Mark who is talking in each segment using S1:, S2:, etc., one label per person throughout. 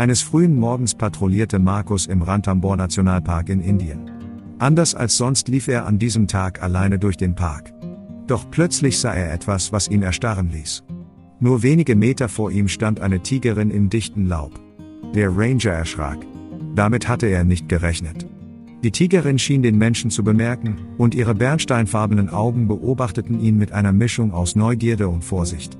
S1: Eines frühen Morgens patrouillierte Marcus im Ranthambore Nationalpark in Indien. Anders als sonst lief er an diesem Tag alleine durch den Park. Doch plötzlich sah er etwas, was ihn erstarren ließ. Nur wenige Meter vor ihm stand eine Tigerin im dichten Laub. Der Ranger erschrak. Damit hatte er nicht gerechnet. Die Tigerin schien den Menschen zu bemerken, und ihre bernsteinfarbenen Augen beobachteten ihn mit einer Mischung aus Neugierde und Vorsicht.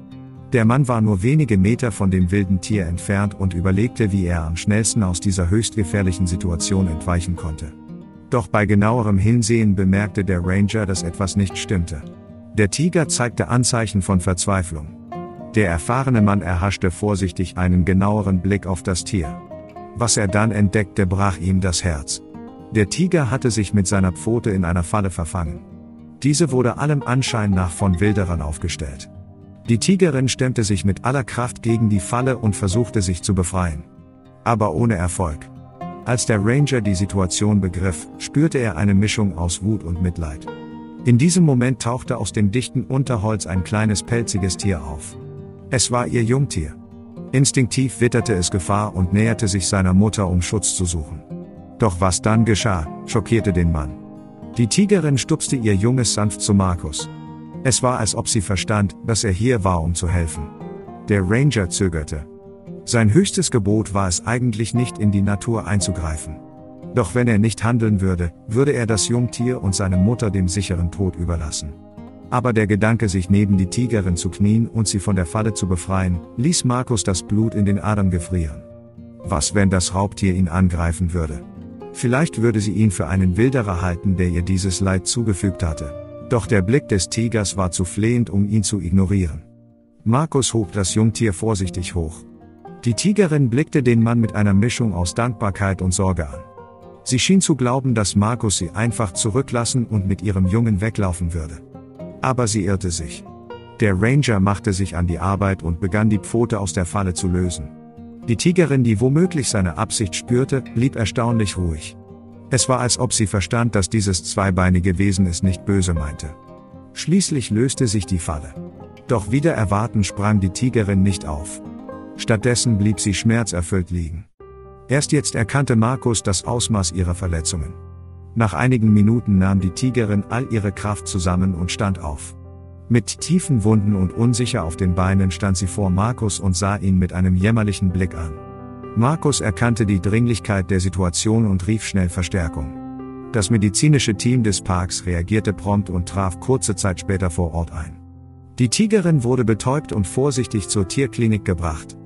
S1: Der Mann war nur wenige Meter von dem wilden Tier entfernt und überlegte, wie er am schnellsten aus dieser höchst gefährlichen Situation entweichen konnte. Doch bei genauerem Hinsehen bemerkte der Ranger, dass etwas nicht stimmte. Der Tiger zeigte Anzeichen von Verzweiflung. Der erfahrene Mann erhaschte vorsichtig einen genaueren Blick auf das Tier. Was er dann entdeckte, brach ihm das Herz. Der Tiger hatte sich mit seiner Pfote in einer Falle verfangen. Diese wurde allem Anschein nach von Wilderern aufgestellt. Die Tigerin stemmte sich mit aller Kraft gegen die Falle und versuchte sich zu befreien. Aber ohne Erfolg. Als der Ranger die Situation begriff, spürte er eine Mischung aus Wut und Mitleid. In diesem Moment tauchte aus dem dichten Unterholz ein kleines pelziges Tier auf. Es war ihr Jungtier. Instinktiv witterte es Gefahr und näherte sich seiner Mutter, um Schutz zu suchen. Doch was dann geschah, schockierte den Mann. Die Tigerin stupste ihr Junges sanft zu Marcus. Es war, als ob sie verstand, dass er hier war, um zu helfen. Der Ranger zögerte. Sein höchstes Gebot war es eigentlich nicht, in die Natur einzugreifen. Doch wenn er nicht handeln würde, würde er das Jungtier und seine Mutter dem sicheren Tod überlassen. Aber der Gedanke, sich neben die Tigerin zu knien und sie von der Falle zu befreien, ließ Marcus das Blut in den Adern gefrieren. Was, wenn das Raubtier ihn angreifen würde? Vielleicht würde sie ihn für einen Wilderer halten, der ihr dieses Leid zugefügt hatte. Doch der Blick des Tigers war zu flehend, um ihn zu ignorieren. Marcus hob das Jungtier vorsichtig hoch. Die Tigerin blickte den Mann mit einer Mischung aus Dankbarkeit und Sorge an. Sie schien zu glauben, dass Marcus sie einfach zurücklassen und mit ihrem Jungen weglaufen würde. Aber sie irrte sich. Der Ranger machte sich an die Arbeit und begann, die Pfote aus der Falle zu lösen. Die Tigerin, die womöglich seine Absicht spürte, blieb erstaunlich ruhig. Es war, als ob sie verstand, dass dieses zweibeinige Wesen es nicht böse meinte. Schließlich löste sich die Falle. Doch wider Erwarten sprang die Tigerin nicht auf. Stattdessen blieb sie schmerzerfüllt liegen. Erst jetzt erkannte Marcus das Ausmaß ihrer Verletzungen. Nach einigen Minuten nahm die Tigerin all ihre Kraft zusammen und stand auf. Mit tiefen Wunden und unsicher auf den Beinen stand sie vor Marcus und sah ihn mit einem jämmerlichen Blick an. Marcus erkannte die Dringlichkeit der Situation und rief schnell Verstärkung. Das medizinische Team des Parks reagierte prompt und traf kurze Zeit später vor Ort ein. Die Tigerin wurde betäubt und vorsichtig zur Tierklinik gebracht.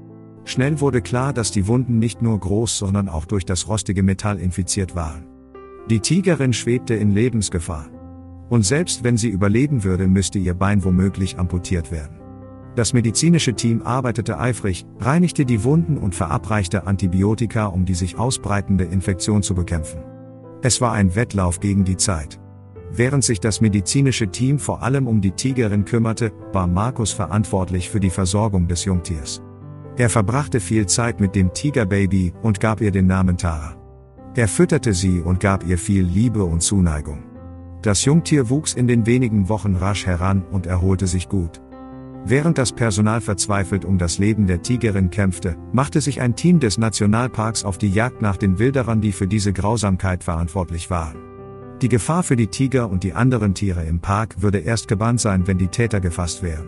S1: Schnell wurde klar, dass die Wunden nicht nur groß, sondern auch durch das rostige Metall infiziert waren. Die Tigerin schwebte in Lebensgefahr. Und selbst wenn sie überleben würde, müsste ihr Bein womöglich amputiert werden. Das medizinische Team arbeitete eifrig, reinigte die Wunden und verabreichte Antibiotika, um die sich ausbreitende Infektion zu bekämpfen. Es war ein Wettlauf gegen die Zeit. Während sich das medizinische Team vor allem um die Tigerin kümmerte, war Marcus verantwortlich für die Versorgung des Jungtiers. Er verbrachte viel Zeit mit dem Tigerbaby und gab ihr den Namen Tara. Er fütterte sie und gab ihr viel Liebe und Zuneigung. Das Jungtier wuchs in den wenigen Wochen rasch heran und erholte sich gut. Während das Personal verzweifelt um das Leben der Tigerin kämpfte, machte sich ein Team des Nationalparks auf die Jagd nach den Wilderern, die für diese Grausamkeit verantwortlich waren. Die Gefahr für die Tiger und die anderen Tiere im Park würde erst gebannt sein, wenn die Täter gefasst wären.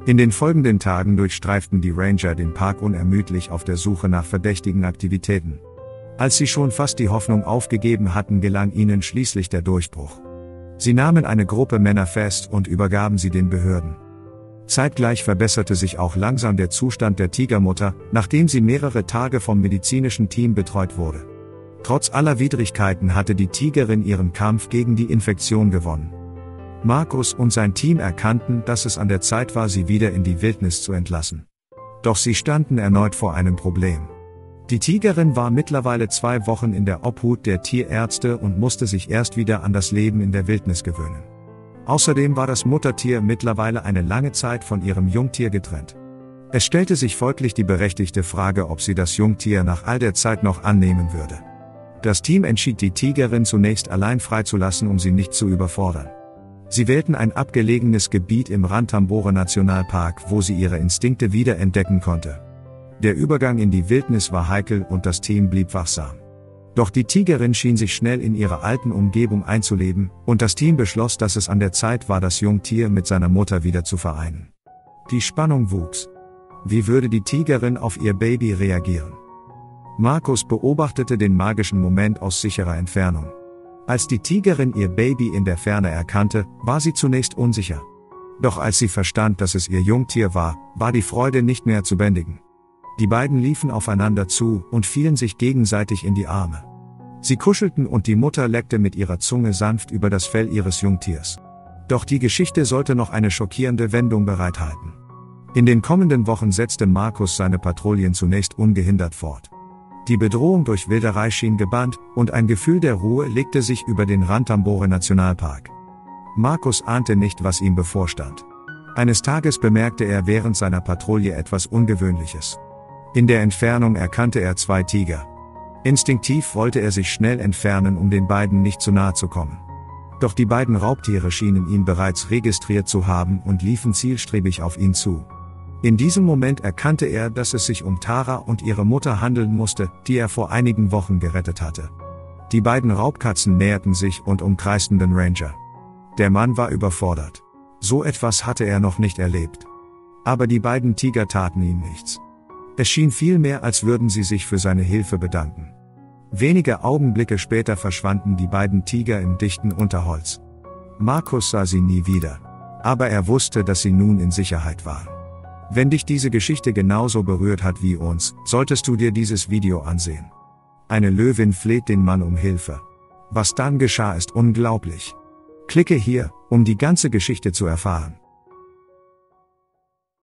S1: In den folgenden Tagen durchstreiften die Ranger den Park unermüdlich auf der Suche nach verdächtigen Aktivitäten. Als sie schon fast die Hoffnung aufgegeben hatten, gelang ihnen schließlich der Durchbruch. Sie nahmen eine Gruppe Männer fest und übergaben sie den Behörden. Zeitgleich verbesserte sich auch langsam der Zustand der Tigermutter, nachdem sie mehrere Tage vom medizinischen Team betreut wurde. Trotz aller Widrigkeiten hatte die Tigerin ihren Kampf gegen die Infektion gewonnen. Marcus und sein Team erkannten, dass es an der Zeit war, sie wieder in die Wildnis zu entlassen. Doch sie standen erneut vor einem Problem. Die Tigerin war mittlerweile 2 Wochen in der Obhut der Tierärzte und musste sich erst wieder an das Leben in der Wildnis gewöhnen. Außerdem war das Muttertier mittlerweile eine lange Zeit von ihrem Jungtier getrennt. Es stellte sich folglich die berechtigte Frage, ob sie das Jungtier nach all der Zeit noch annehmen würde. Das Team entschied, die Tigerin zunächst allein freizulassen, um sie nicht zu überfordern. Sie wählten ein abgelegenes Gebiet im Ranthambore Nationalpark, wo sie ihre Instinkte wieder entdecken konnte. Der Übergang in die Wildnis war heikel und das Team blieb wachsam. Doch die Tigerin schien sich schnell in ihrer alten Umgebung einzuleben, und das Team beschloss, dass es an der Zeit war, das Jungtier mit seiner Mutter wieder zu vereinen. Die Spannung wuchs. Wie würde die Tigerin auf ihr Baby reagieren? Markus beobachtete den magischen Moment aus sicherer Entfernung. Als die Tigerin ihr Baby in der Ferne erkannte, war sie zunächst unsicher. Doch als sie verstand, dass es ihr Jungtier war, war die Freude nicht mehr zu bändigen. Die beiden liefen aufeinander zu und fielen sich gegenseitig in die Arme. Sie kuschelten und die Mutter leckte mit ihrer Zunge sanft über das Fell ihres Jungtiers. Doch die Geschichte sollte noch eine schockierende Wendung bereithalten. In den kommenden Wochen setzte Markus seine Patrouillen zunächst ungehindert fort. Die Bedrohung durch Wilderei schien gebannt, und ein Gefühl der Ruhe legte sich über den Ranthambore Nationalpark. Markus ahnte nicht, was ihm bevorstand. Eines Tages bemerkte er während seiner Patrouille etwas Ungewöhnliches. In der Entfernung erkannte er 2 Tiger. Instinktiv wollte er sich schnell entfernen, um den beiden nicht zu nahe zu kommen. Doch die beiden Raubtiere schienen ihn bereits registriert zu haben und liefen zielstrebig auf ihn zu. In diesem Moment erkannte er, dass es sich um Tara und ihre Mutter handeln musste, die er vor einigen Wochen gerettet hatte. Die beiden Raubkatzen näherten sich und umkreisten den Ranger. Der Mann war überfordert. So etwas hatte er noch nicht erlebt. Aber die beiden Tiger taten ihm nichts. Es schien vielmehr, als würden sie sich für seine Hilfe bedanken. Wenige Augenblicke später verschwanden die beiden Tiger im dichten Unterholz. Markus sah sie nie wieder. Aber er wusste, dass sie nun in Sicherheit waren. Wenn dich diese Geschichte genauso berührt hat wie uns, solltest du dir dieses Video ansehen. Eine Löwin fleht den Mann um Hilfe. Was dann geschah, ist unglaublich. Klicke hier, um die ganze Geschichte zu erfahren.